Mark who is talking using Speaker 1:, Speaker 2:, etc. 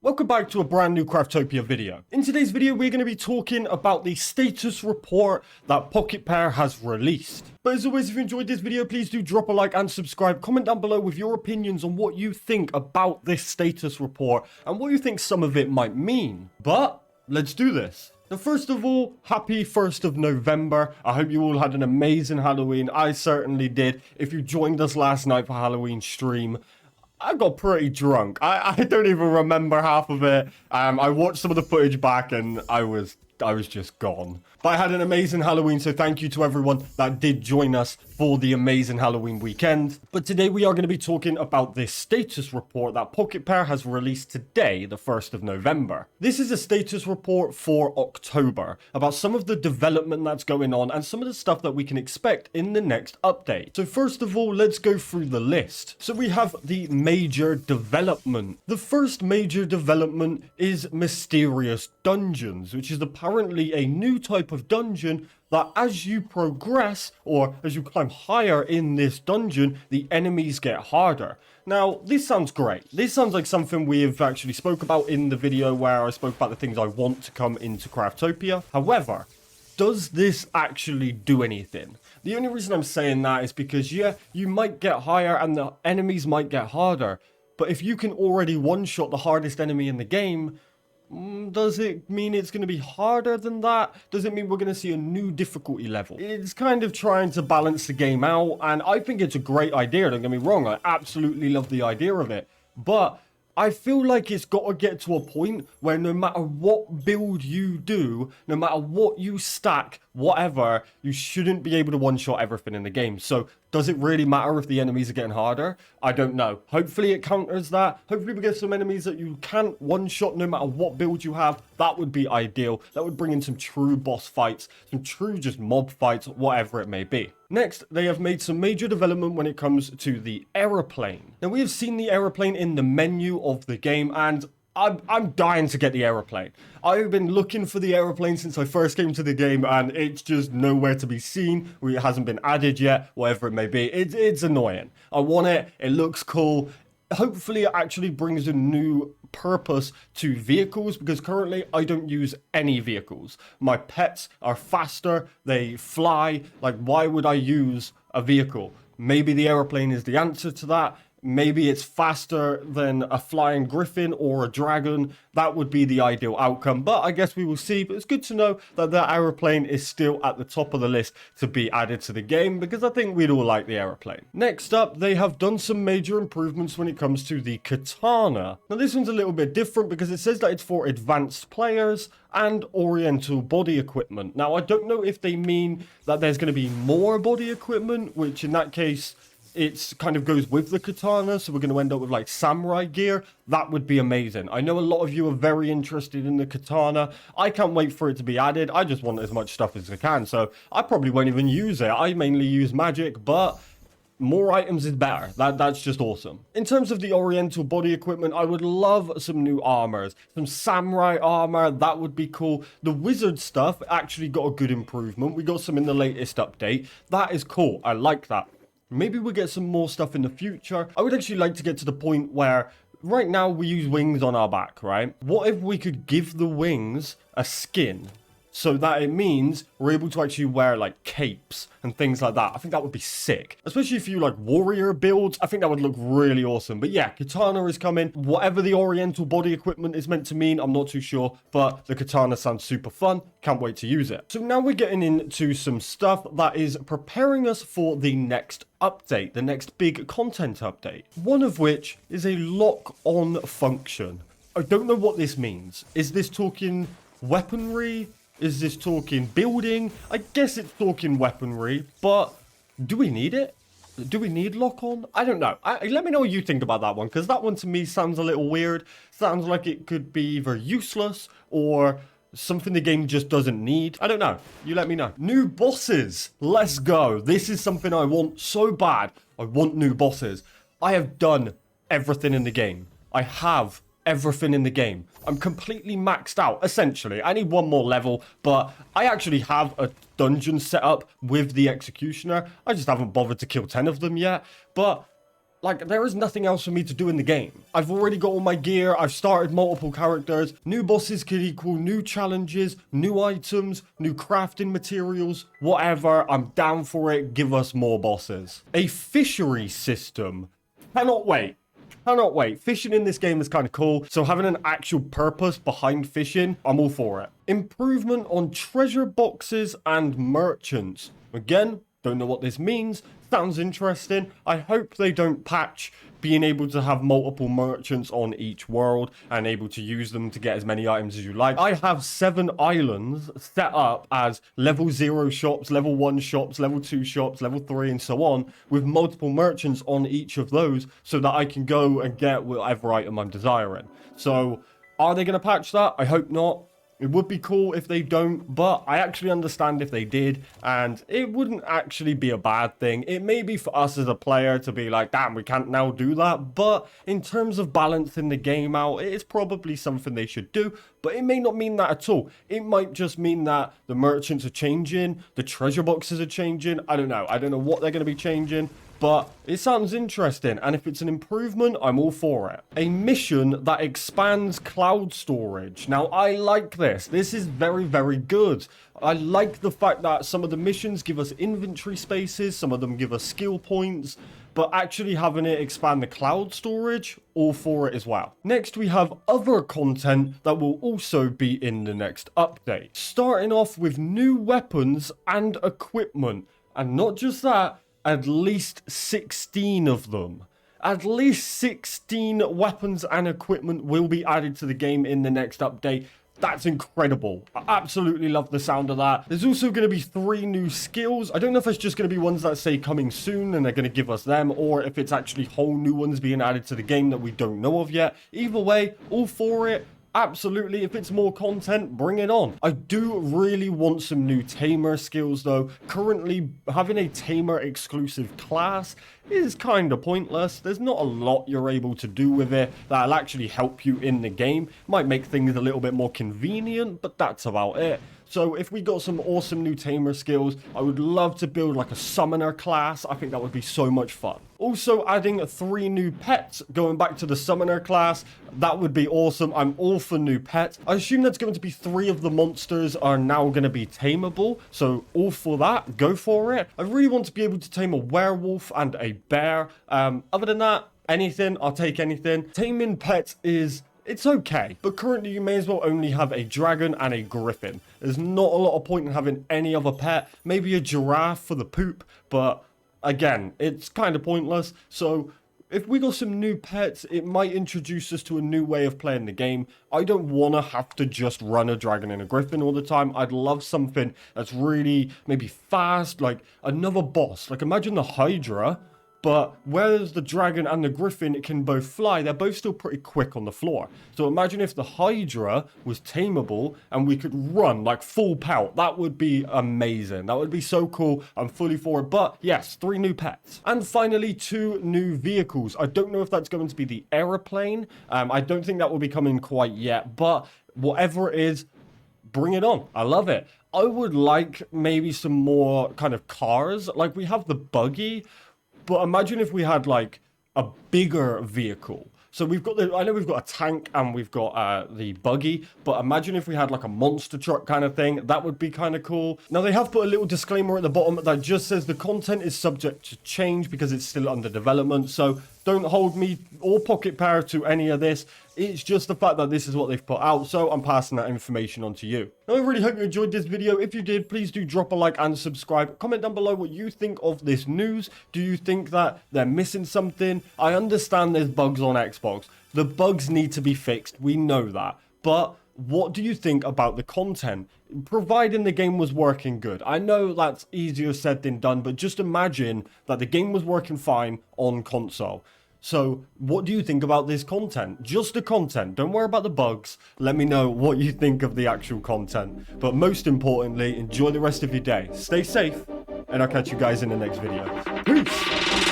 Speaker 1: Welcome back to a brand new Craftopia video. In today's video, we're going to be talking about the status report that Pocketpair has released. But as always, if you enjoyed this video, please do drop a like and subscribe. Comment down below with your opinions on what you think about this status report and what you think some of it might mean. But let's do this. Now, first of all, happy 1st of November. I hope you all had an amazing Halloween. I certainly did. If you joined us last night for Halloween stream, I got pretty drunk. I don't even remember half of it. I watched some of the footage back and I was just gone. But I had an amazing Halloween, so thank you to everyone that did join us for the amazing Halloween weekend. But today we are going to be talking about this status report that Pocketpair has released today, the 1st of November. This is a status report for October about some of the development that's going on and some of the stuff that we can expect in the next update. So first of all, let's go through the list. So we have the major development. The first major development is Mysterious Dungeons, which is apparently a new type of dungeon that as you progress or as you climb higher in this dungeon, the enemies get harder. Now, this sounds great. This sounds like something we have actually spoke about in the video where I spoke about the things I want to come into Craftopia. However, does this actually do anything? The only reason I'm saying that is because, yeah, you might get higher and the enemies might get harder. But if you can already one-shot the hardest enemy in the game, does it mean it's going to be harder than that? Does it mean we're going to see a new difficulty level? It's kind of trying to balance the game out, and I think it's a great idea, don't get me wrong. I absolutely love the idea of it. But I feel like it's got to get to a point where no matter what build you do, no matter what you stack, whatever, you shouldn't be able to one-shot everything in the game. So does it really matter if the enemies are getting harder? I don't know. Hopefully it counters that. Hopefully we get some enemies that you can't one-shot no matter what build you have. That would be ideal. That would bring in some true boss fights, some true just mob fights, whatever it may be. Next, they have made some major development when it comes to the aeroplane. Now, we have seen the aeroplane in the menu of the game, and I'm dying to get the aeroplane. I've been looking for the aeroplane since I first came to the game, and it's just nowhere to be seen. It hasn't been added yet, whatever it may be. It's annoying. I want it. It looks cool. Hopefully it actually brings a new purpose to vehicles, because currently I don't use any vehicles. My pets are faster, they fly. Like, why would I use a vehicle? Maybe the airplane is the answer to that. Maybe it's faster than a flying griffin or a dragon. That would be the ideal outcome, but I guess we will see. But it's good to know that the aeroplane is still at the top of the list to be added to the game, because I think we'd all like the aeroplane. Next up, they have done some major improvements when it comes to the Katana. Now, this one's a little bit different because it says that it's for advanced players and oriental body equipment. Now, I don't know if they mean that there's going to be more body equipment, which in that case, it kind of goes with the katana, so we're going to end up with like samurai gear. That would be amazing. I know a lot of you are very interested in the katana. I can't wait for it to be added. I just want as much stuff as I can, so I probably won't even use it. I mainly use magic, but more items is better. That's just awesome. In terms of the oriental body equipment, I would love some new armors. Some samurai armor, that would be cool. The wizard stuff actually got a good improvement. We got some in the latest update. That is cool. I like that. Maybe we'll get some more stuff in the future. I would actually like to get to the point where right now we use wings on our back, right? What if we could give the wings a skin? So that it means we're able to actually wear like capes and things like that. I think that would be sick. Especially if you like warrior builds, I think that would look really awesome. But yeah, katana is coming. Whatever the oriental body equipment is meant to mean, I'm not too sure. But the katana sounds super fun. Can't wait to use it. So now we're getting into some stuff that is preparing us for the next update, the next big content update. One of which is a lock-on function. I don't know what this means. Is this talking weaponry? Is this talking building? I guess it's talking weaponry, but do we need it? Do we need lock-on? I don't know. Let me know what you think about that one, because that one to me sounds a little weird. Sounds like it could be either useless or something the game just doesn't need. I don't know. You let me know. New bosses. Let's go. This is something I want so bad. I want new bosses. I have done everything in the game. I have everything in the game. I'm completely maxed out, essentially. I need one more level, but I actually have a dungeon set up with the executioner. I just haven't bothered to kill 10 of them yet, but like, there is nothing else for me to do in the game. I've already got all my gear, I've started multiple characters, new bosses could equal new challenges, new items, new crafting materials, whatever, I'm down for it, give us more bosses. A fishery system. Cannot wait. Cannot wait. Fishing in this game is kind of cool, so having an actual purpose behind fishing, I'm all for it. Improvement on treasure boxes and merchants. Again, don't know what this means. Sounds interesting. I hope they don't patch being able to have multiple merchants on each world and able to use them to get as many items as you like. I have 7 islands set up as level 0 shops, level 1 shops, level 2 shops, level 3 and so on, with multiple merchants on each of those so that I can go and get whatever item I'm desiring. So are they going to patch that? I hope not. It would be cool if they don't, but I actually understand if they did, and it wouldn't actually be a bad thing. It may be for us as a player to be like, damn, we can't now do that, but in terms of balancing the game out, it is probably something they should do, but it may not mean that at all. It might just mean that the merchants are changing, the treasure boxes are changing, I don't know what they're going to be changing. But it sounds interesting, and if it's an improvement, I'm all for it. A mission that expands cloud storage. Now, I like this. This is very, very good. I like the fact that some of the missions give us inventory spaces, some of them give us skill points, but actually having it expand the cloud storage, all for it as well. Next, we have other content that will also be in the next update. Starting off with new weapons and equipment. And not just that, at least 16 of them. At least 16 weapons and equipment will be added to the game in the next update. That's incredible. I absolutely love the sound of that. There's also going to be 3 new skills. I don't know if it's just going to be ones that say coming soon and they're going to give us them, or if it's actually whole new ones being added to the game that we don't know of yet. Either way, all for it. Absolutely, if it's more content, bring it on. I do really want some new tamer skills though. Currently, having a tamer exclusive class is kind of pointless. There's not a lot you're able to do with it that'll actually help you in the game. Might make things a little bit more convenient, but that's about it. So if we got some awesome new tamer skills, I would love to build like a summoner class. I think that would be so much fun. Also adding 3 new pets, going back to the summoner class, that would be awesome. I'm all for new pets. I assume that's going to be 3 of the monsters are now going to be tameable, so all for that, go for it. I really want to be able to tame a werewolf and a bear. Other than that, anything, I'll take anything. Taming pets is... it's okay, but currently you may as well only have a dragon and a griffin. There's not a lot of point in having any other pet. Maybe a giraffe for the poop, but again, it's kind of pointless. So if we got some new pets, it might introduce us to a new way of playing the game. I don't want to have to just run a dragon and a griffin all the time. I'd love something that's really maybe fast, like another boss. Like imagine the Hydra. But whereas the dragon and the griffin can both fly, they're both still pretty quick on the floor. So imagine if the Hydra was tameable and we could run like full pelt. That would be amazing. That would be so cool. I'm fully for it. But yes, 3 new pets. And finally, 2 new vehicles. I don't know if that's going to be the aeroplane. I don't think that will be coming quite yet. But whatever it is, bring it on. I love it. I would like maybe some more kind of cars. Like we have the buggy. But imagine if we had like a bigger vehicle. So we've got I know we've got a tank and we've got the buggy, but imagine if we had like a monster truck kind of thing. That would be kind of cool. Now they have put a little disclaimer at the bottom that just says the content is subject to change because it's still under development. So don't hold me or Pocketpair to any of this. It's just the fact that this is what they've put out, so I'm passing that information on to you. Now, I really hope you enjoyed this video. If you did, please do drop a like and subscribe. Comment down below what you think of this news. Do you think that they're missing something? I understand there's bugs on Xbox. The bugs need to be fixed. We know that. But what do you think about the content? Providing the game was working good. I know that's easier said than done, but just imagine that the game was working fine on console. So what do you think about this content? Just the content. Don't worry about the bugs. Let me know what you think of the actual content. But most importantly, enjoy the rest of your day. Stay safe, and I'll catch you guys in the next video. Peace!